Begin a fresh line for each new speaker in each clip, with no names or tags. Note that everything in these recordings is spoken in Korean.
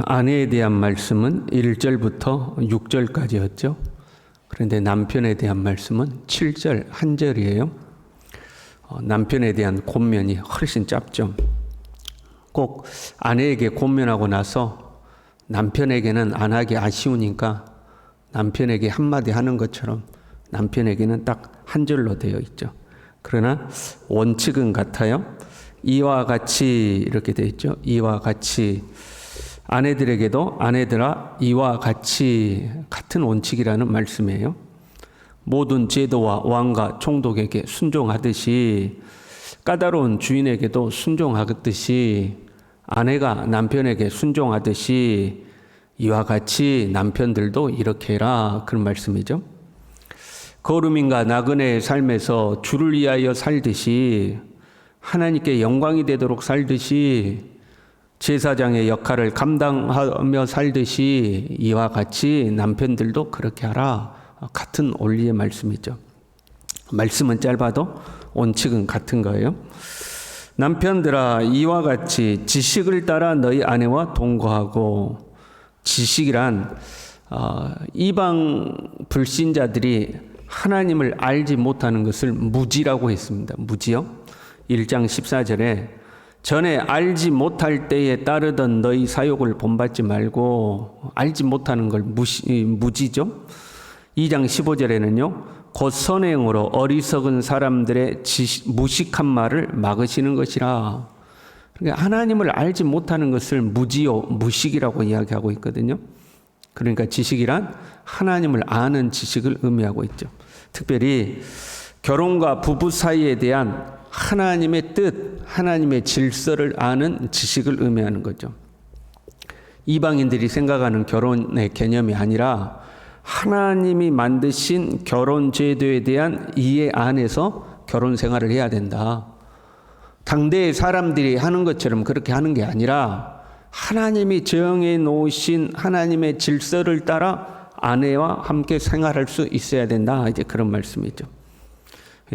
아내에 대한 말씀은 1절부터 6절까지였죠. 그런데 남편에 대한 말씀은 7절 한 절이에요. 남편에 대한 권면이 훨씬 짧죠. 꼭 아내에게 권면하고 나서 남편에게는 안 하기 아쉬우니까 남편에게 한마디 하는 것처럼 남편에게는 딱 한 절로 되어 있죠. 그러나 원칙은 같아요. 이와 같이 이렇게 되어 있죠. 이와 같이 아내들에게도 아내들아 이와 같이 같은 원칙이라는 말씀이에요. 모든 제도와 왕과 총독에게 순종하듯이 까다로운 주인에게도 순종하듯이 아내가 남편에게 순종하듯이 이와 같이 남편들도 이렇게 해라 그런 말씀이죠. 거룩인과 나그네의 삶에서 주를 위하여 살듯이 하나님께 영광이 되도록 살듯이 제사장의 역할을 감당하며 살듯이 이와 같이 남편들도 그렇게 하라. 같은 원리의 말씀이죠. 말씀은 짧아도 원칙은 같은 거예요. 남편들아 이와 같이 지식을 따라 너희 아내와 동거하고, 지식이란 이방 불신자들이 하나님을 알지 못하는 것을 무지라고 했습니다. 무지요. 1장 14절에 전에 알지 못할 때에 따르던 너희 사욕을 본받지 말고, 알지 못하는 걸 무지죠. 2장 15절에는요. 곧 선행으로 어리석은 사람들의 무식한 말을 막으시는 것이라. 그러니까 하나님을 알지 못하는 것을 무지요, 무식이라고 이야기하고 있거든요. 그러니까 지식이란 하나님을 아는 지식을 의미하고 있죠. 특별히 결혼과 부부 사이에 대한 하나님의 뜻, 하나님의 질서를 아는 지식을 의미하는 거죠. 이방인들이 생각하는 결혼의 개념이 아니라 하나님이 만드신 결혼 제도에 대한 이해 안에서 결혼 생활을 해야 된다. 당대의 사람들이 하는 것처럼 그렇게 하는 게 아니라 하나님이 정해 놓으신 하나님의 질서를 따라 아내와 함께 생활할 수 있어야 된다. 이제 그런 말씀이죠.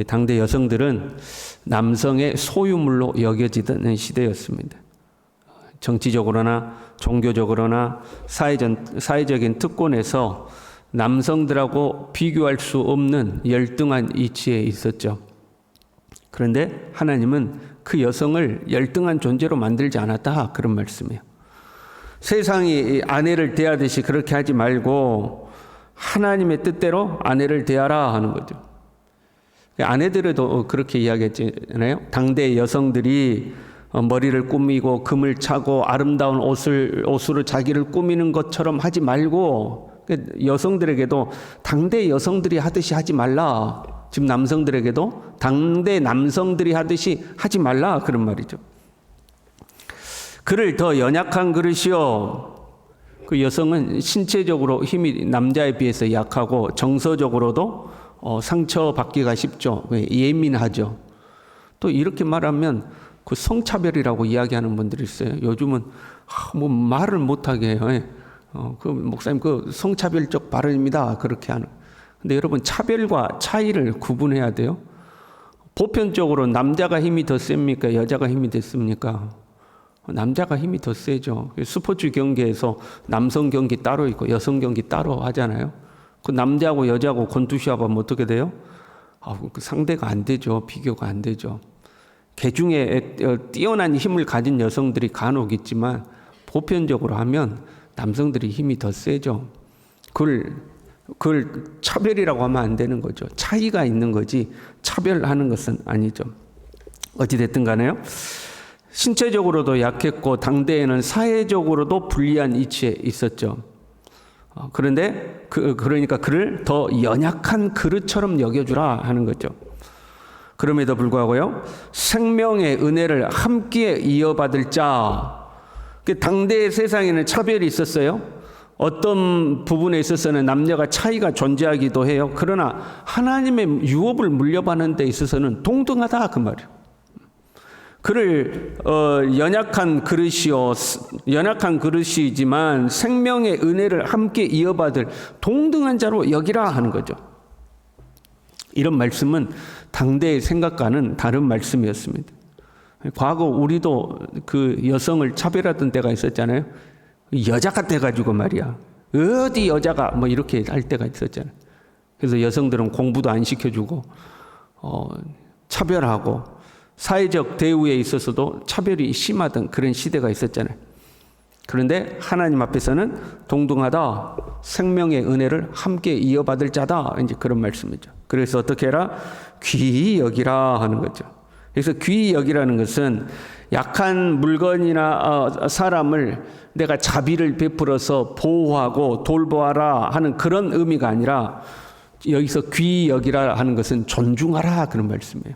당대 여성들은 남성의 소유물로 여겨지던 시대였습니다. 정치적으로나 종교적으로나 사회적인 특권에서 남성들하고 비교할 수 없는 열등한 위치에 있었죠. 그런데 하나님은 그 여성을 열등한 존재로 만들지 않았다. 그런 말씀이에요. 세상이 아내를 대하듯이 그렇게 하지 말고 하나님의 뜻대로 아내를 대하라 하는 거죠. 아내들에도 그렇게 이야기했잖아요. 당대 여성들이 머리를 꾸미고 금을 차고 아름다운 옷으로 자기를 꾸미는 것처럼 하지 말고, 여성들에게도 당대 여성들이 하듯이 하지 말라. 지금 남성들에게도 당대 남성들이 하듯이 하지 말라 그런 말이죠. 그를 더 연약한 그릇이요. 그 여성은 신체적으로 힘이 남자에 비해서 약하고 정서적으로도 상처받기가 쉽죠. 예민하죠. 또 이렇게 말하면 그 성차별이라고 이야기하는 분들이 있어요. 요즘은 뭐 말을 못하게 해요. 그 목사님 그 성차별적 발언입니다. 그렇게 하는. 근데 여러분 차별과 차이를 구분해야 돼요. 보편적으로 남자가 힘이 더 셉니까? 여자가 힘이 더 셉니까? 남자가 힘이 더 세죠. 스포츠 경기에서 남성 경기 따로 있고 여성 경기 따로 하잖아요. 그 남자하고 여자하고 권투시합하면 어떻게 돼요? 그 상대가 안 되죠. 비교가 안 되죠. 개중에 뛰어난 힘을 가진 여성들이 간혹 있지만 보편적으로 하면 남성들이 힘이 더 세죠. 그걸 차별이라고 하면 안 되는 거죠. 차이가 있는 거지 차별하는 것은 아니죠. 어찌됐든 간에요. 신체적으로도 약했고 당대에는 사회적으로도 불리한 위치에 있었죠. 그런데 그러니까 그를 더 연약한 그릇처럼 여겨주라 하는 거죠. 그럼에도 불구하고요. 생명의 은혜를 함께 이어받을 자. 당대의 세상에는 차별이 있었어요. 어떤 부분에 있어서는 남녀가 차이가 존재하기도 해요. 그러나 하나님의 유업을 물려받는 데 있어서는 동등하다 그 말이에요. 그를 연약한 그릇이지만 생명의 은혜를 함께 이어받을 동등한 자로 여기라 하는 거죠. 이런 말씀은 당대의 생각과는 다른 말씀이었습니다. 과거 우리도 그 여성을 차별하던 때가 있었잖아요. 여자 같아가지고 말이야. 어디 여자가 뭐 이렇게 할 때가 있었잖아. 그래서 여성들은 공부도 안 시켜주고 차별하고 사회적 대우에 있어서도 차별이 심하던 그런 시대가 있었잖아요. 그런데 하나님 앞에서는 동등하다, 생명의 은혜를 함께 이어받을 자다, 이제 그런 말씀이죠. 그래서 어떻게 해라? 귀히 여기라 하는 거죠. 그래서 귀히 여기라는 것은 약한 물건이나 사람을 내가 자비를 베풀어서 보호하고 돌보아라 하는 그런 의미가 아니라, 여기서 귀히 여기라 하는 것은 존중하라 그런 말씀이에요.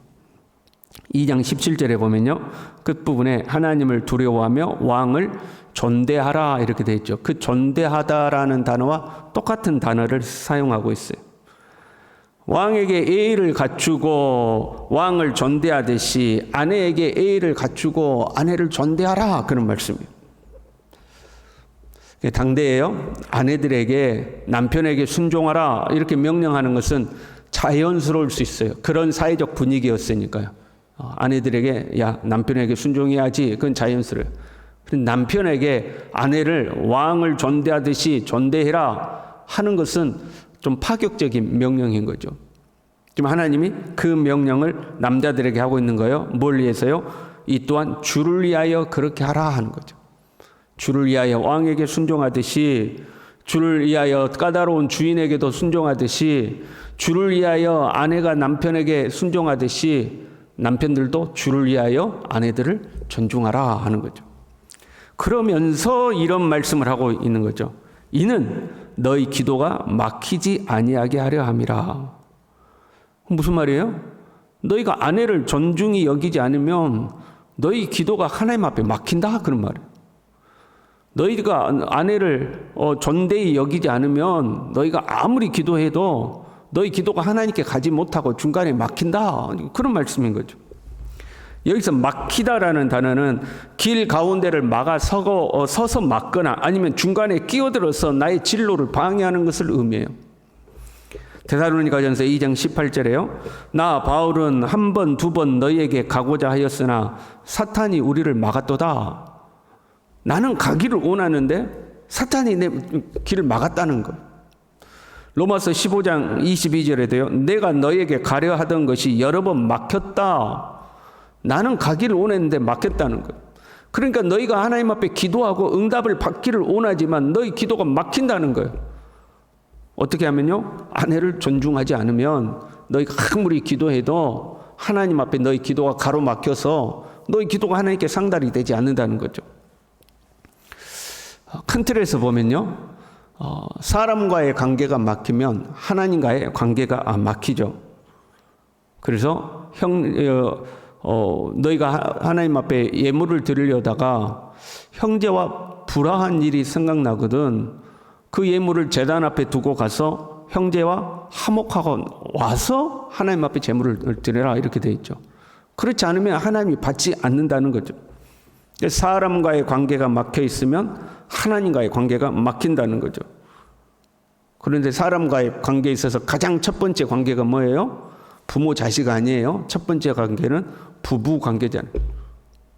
2장 17절에 보면요, 끝부분에 하나님을 두려워하며 왕을 존대하라 이렇게 되어 있죠. 그 존대하다라는 단어와 똑같은 단어를 사용하고 있어요. 왕에게 예의를 갖추고 왕을 존대하듯이 아내에게 예의를 갖추고 아내를 존대하라 그런 말씀이에요. 당대에요, 아내들에게 남편에게 순종하라 이렇게 명령하는 것은 자연스러울 수 있어요. 그런 사회적 분위기였으니까요. 아내들에게 야 남편에게 순종해야지, 그건 자연스러워요. 남편에게 아내를 왕을 존대하듯이 존대해라 하는 것은 좀 파격적인 명령인 거죠. 지금 하나님이 그 명령을 남자들에게 하고 있는 거예요. 뭘 위해서요? 이 또한 주를 위하여 그렇게 하라 하는 거죠. 주를 위하여 왕에게 순종하듯이, 주를 위하여 까다로운 주인에게도 순종하듯이, 주를 위하여 아내가 남편에게 순종하듯이 남편들도 주를 위하여 아내들을 존중하라 하는 거죠. 그러면서 이런 말씀을 하고 있는 거죠. 이는 너희 기도가 막히지 아니하게 하려 함이라. 무슨 말이에요? 너희가 아내를 존중히 여기지 않으면 너희 기도가 하나님 앞에 막힌다 그런 말이에요. 너희가 아내를 존대히 여기지 않으면 너희가 아무리 기도해도 너희 기도가 하나님께 가지 못하고 중간에 막힌다 그런 말씀인 거죠. 여기서 막히다라는 단어는 길 가운데를 막아 서서 막거나 아니면 중간에 끼어들어서 나의 진로를 방해하는 것을 의미해요. 데살로니가전서 2장 18절에요. 나 바울은 한 번, 두 번 너희에게 가고자 하였으나 사탄이 우리를 막았도다. 나는 가기를 원하는데 사탄이 내 길을 막았다는 거예요. 로마서 15장 22절에도요. 내가 너희에게 가려 하던 것이 여러 번 막혔다. 나는 가기를 원했는데 막혔다는 거예요. 그러니까 너희가 하나님 앞에 기도하고 응답을 받기를 원하지만 너희 기도가 막힌다는 거예요. 어떻게 하면요? 아내를 존중하지 않으면 너희가 아무리 기도해도 하나님 앞에 너희 기도가 가로막혀서 너희 기도가 하나님께 상달이 되지 않는다는 거죠. 큰 틀에서 보면요, 사람과의 관계가 막히면 하나님과의 관계가 막히죠. 그래서 너희가 하나님 앞에 예물을 드리려다가 형제와 불화한 일이 생각나거든. 그 예물을 제단 앞에 두고 가서 형제와 화목하고 와서 하나님 앞에 제물을 드려라 이렇게 돼 있죠. 그렇지 않으면 하나님이 받지 않는다는 거죠. 사람과의 관계가 막혀 있으면 하나님과의 관계가 막힌다는 거죠. 그런데 사람과의 관계에 있어서 가장 첫 번째 관계가 뭐예요? 부모 자식 아니에요. 첫 번째 관계는 부부 관계잖아요.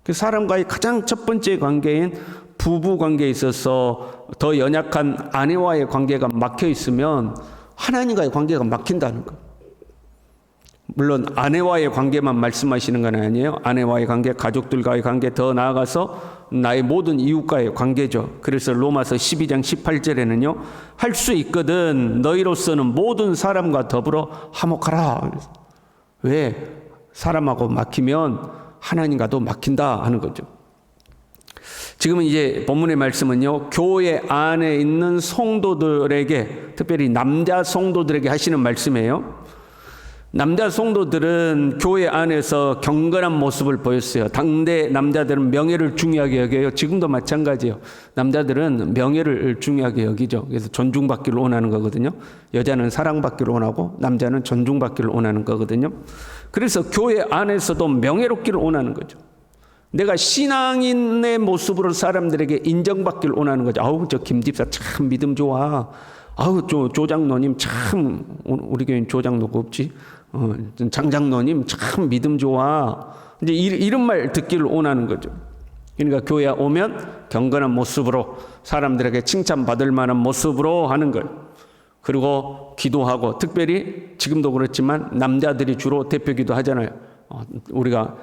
사람과의 가장 첫 번째 관계인 부부 관계에 있어서 더 연약한 아내와의 관계가 막혀 있으면 하나님과의 관계가 막힌다는 거예요. 물론 아내와의 관계만 말씀하시는 건 아니에요. 아내와의 관계, 가족들과의 관계, 더 나아가서 나의 모든 이웃과의 관계죠. 그래서 로마서 12장 18절에는요. 할 수 있거든 너희로서는 모든 사람과 더불어 화목하라. 왜? 사람하고 막히면 하나님과도 막힌다 하는 거죠. 지금은 이제 본문의 말씀은요. 교회 안에 있는 성도들에게, 특별히 남자 성도들에게 하시는 말씀이에요. 남자 성도들은 교회 안에서 경건한 모습을 보였어요. 당대 남자들은 명예를 중요하게 여겨요. 지금도 마찬가지예요. 남자들은 명예를 중요하게 여기죠. 그래서 존중받기를 원하는 거거든요. 여자는 사랑받기를 원하고 남자는 존중받기를 원하는 거거든요. 그래서 교회 안에서도 명예롭기를 원하는 거죠. 내가 신앙인의 모습으로 사람들에게 인정받기를 원하는 거죠. 아우 저 김 집사 참 믿음 좋아. 아우 조 장로님 참, 우리 교회는 조 장로가 없지. 장 장로님 참 믿음 좋아. 이제 이런 말 듣기를 원하는 거죠. 그러니까 교회에 오면 경건한 모습으로 사람들에게 칭찬받을 만한 모습으로 하는 거예요. 그리고 기도하고, 특별히 지금도 그렇지만 남자들이 주로 대표기도 하잖아요. 우리가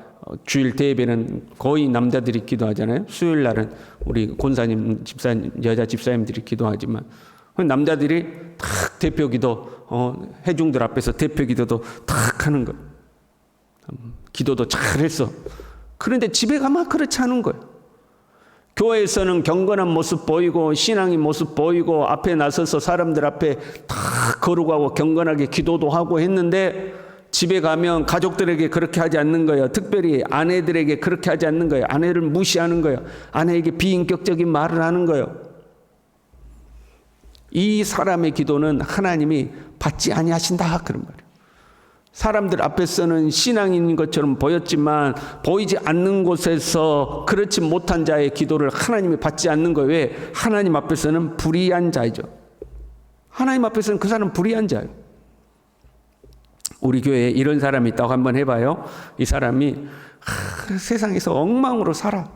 주일 대예배는 거의 남자들이 기도하잖아요. 수요일 날은 우리 권사님, 집사님, 여자 집사님들이 기도하지만 남자들이 탁 대표기도, 회중들 앞에서 대표기도도 탁 하는 거예요. 기도도 잘했어. 그런데 집에 가면 그렇지 않은 거예요. 교회에서는 경건한 모습 보이고 신앙의 모습 보이고 앞에 나서서 사람들 앞에 다 거룩하고 경건하게 기도도 하고 했는데 집에 가면 가족들에게 그렇게 하지 않는 거예요. 특별히 아내들에게 그렇게 하지 않는 거예요. 아내를 무시하는 거예요. 아내에게 비인격적인 말을 하는 거예요. 이 사람의 기도는 하나님이 받지 아니하신다 그런 말이에요. 사람들 앞에서는 신앙인 것처럼 보였지만 보이지 않는 곳에서 그렇지 못한 자의 기도를 하나님이 받지 않는 거예요. 왜? 하나님 앞에서는 불의한 자이죠. 하나님 앞에서는 그 사람은 불의한 자예요. 우리 교회에 이런 사람이 있다고 한번 해봐요. 이 사람이 세상에서 엉망으로 살아.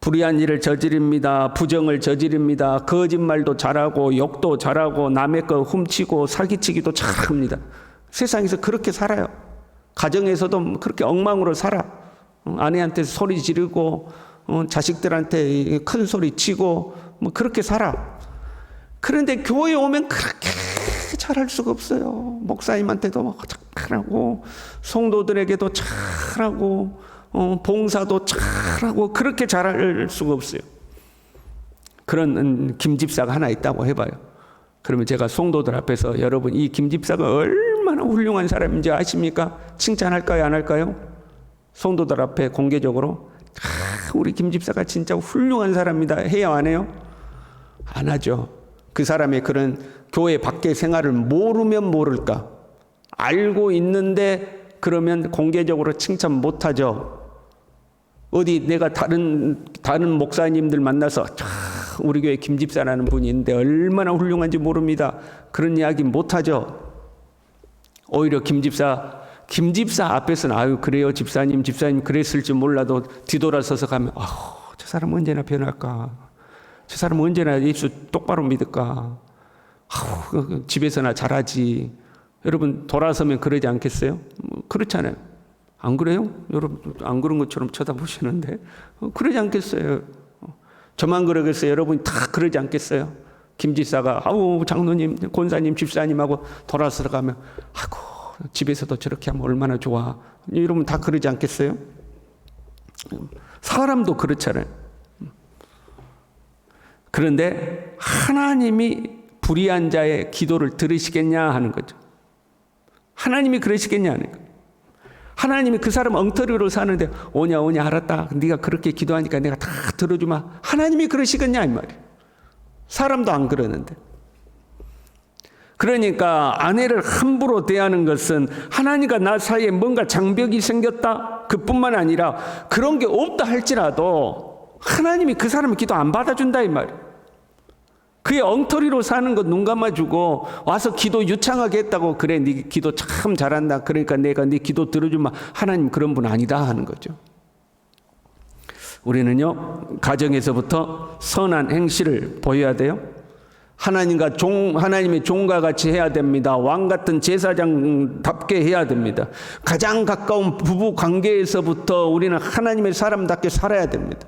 불의한 일을 저지릅니다. 부정을 저지릅니다. 거짓말도 잘하고 욕도 잘하고 남의 거 훔치고 사기치기도 잘합니다. 세상에서 그렇게 살아요. 가정에서도 그렇게 엉망으로 살아. 아내한테 소리 지르고 자식들한테 큰 소리 치고 뭐 그렇게 살아. 그런데 교회에 오면 그렇게 잘할 수가 없어요. 목사님한테도 잘하고 성도들에게도 잘하고 봉사도 잘하고 그렇게 잘할 수가 없어요. 그런 김 집사가 하나 있다고 해봐요. 그러면 제가 성도들 앞에서 여러분 이 김 집사가 얼마나 훌륭한 사람인지 아십니까? 칭찬할까요? 안 할까요? 성도들 앞에 공개적으로 우리 김 집사가 진짜 훌륭한 사람이다 해요? 안 해요? 안 하죠. 그 사람의 그런 교회 밖의 생활을 모르면 모를까? 알고 있는데 그러면 공개적으로 칭찬 못하죠. 어디 내가 다른 목사님들 만나서 우리 교회 김 집사라는 분이 있는데 얼마나 훌륭한지 모릅니다. 그런 이야기 못하죠. 오히려 김 집사 앞에서는 아유 그래요 집사님 그랬을지 몰라도 뒤돌아서서 가면 저 사람 언제나 변할까? 저 사람 언제나 예수 똑바로 믿을까? 집에서나 잘하지. 여러분 돌아서면 그러지 않겠어요? 그렇잖아요. 안 그래요? 여러분 안 그런 것처럼 쳐다보시는데 그러지 않겠어요? 저만 그러겠어요? 여러분이 다 그러지 않겠어요? 김 집사가 장로님, 권사님, 집사님하고 돌아서 가면 집에서도 저렇게 하면 얼마나 좋아. 여러분 다 그러지 않겠어요? 사람도 그렇잖아요. 그런데 하나님이 불의한 자의 기도를 들으시겠냐 하는 거죠. 하나님이 그러시겠냐 하는 거예요. 하나님이 그 사람 엉터리로 사는데 오냐 알았다. 네가 그렇게 기도하니까 내가 다 들어주마. 하나님이 그러시겠냐 이 말이에요. 사람도 안 그러는데. 그러니까 아내를 함부로 대하는 것은 하나님과 나 사이에 뭔가 장벽이 생겼다. 그뿐만 아니라 그런 게 없다 할지라도 하나님이 그 사람의 기도 안 받아준다 이 말이에요. 그의 엉터리로 사는 것 눈 감아주고 와서 기도 유창하게 했다고 그래 네 기도 참 잘한다. 그러니까 내가 네 기도 들어주면 하나님 그런 분 아니다 하는 거죠. 우리는요 가정에서부터 선한 행실을 보여야 돼요. 하나님의 종과 같이 해야 됩니다. 왕 같은 제사장답게 해야 됩니다. 가장 가까운 부부 관계에서부터 우리는 하나님의 사람답게 살아야 됩니다.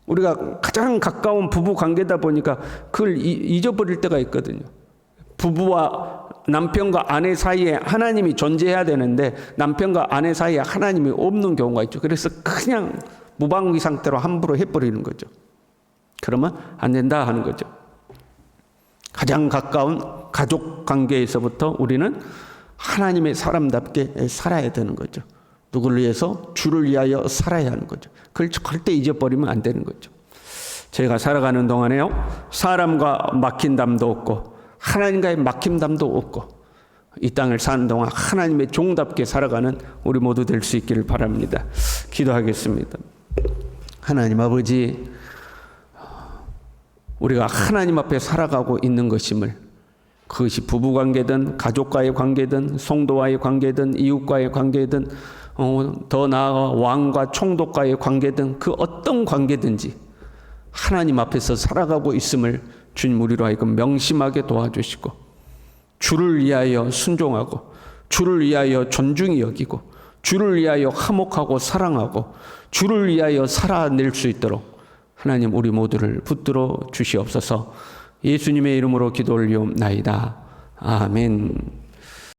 우리가 가장 가까운 부부 관계다 보니까 그걸 잊어버릴 때가 있거든요. 부부와 남편과 아내 사이에 하나님이 존재해야 되는데 남편과 아내 사이에 하나님이 없는 경우가 있죠. 그래서 그냥 무방비 상태로 함부로 해버리는 거죠. 그러면 안 된다 하는 거죠. 가장 가까운 가족 관계에서부터 우리는 하나님의 사람답게 살아야 되는 거죠. 누구를 위해서? 주를 위하여 살아야 하는 거죠. 그걸 절대 잊어버리면 안 되는 거죠. 저희가 살아가는 동안에요, 사람과 막힌담도 없고 하나님과의 막힘담도 없고 이 땅을 사는 동안 하나님의 종답게 살아가는 우리 모두 될 수 있기를 바랍니다. 기도하겠습니다. 하나님 아버지, 우리가 하나님 앞에 살아가고 있는 것임을, 그것이 부부관계든 가족과의 관계든 성도와의 관계든 이웃과의 관계든 더 나아가 왕과 총독과의 관계 등 그 어떤 관계든지 하나님 앞에서 살아가고 있음을 주님 우리로 하여금 명심하게 도와주시고, 주를 위하여 순종하고, 주를 위하여 존중히 여기고, 주를 위하여 화목하고 사랑하고, 주를 위하여 살아낼 수 있도록 하나님 우리 모두를 붙들어 주시옵소서. 예수님의 이름으로 기도 올리옵나이다. 아멘.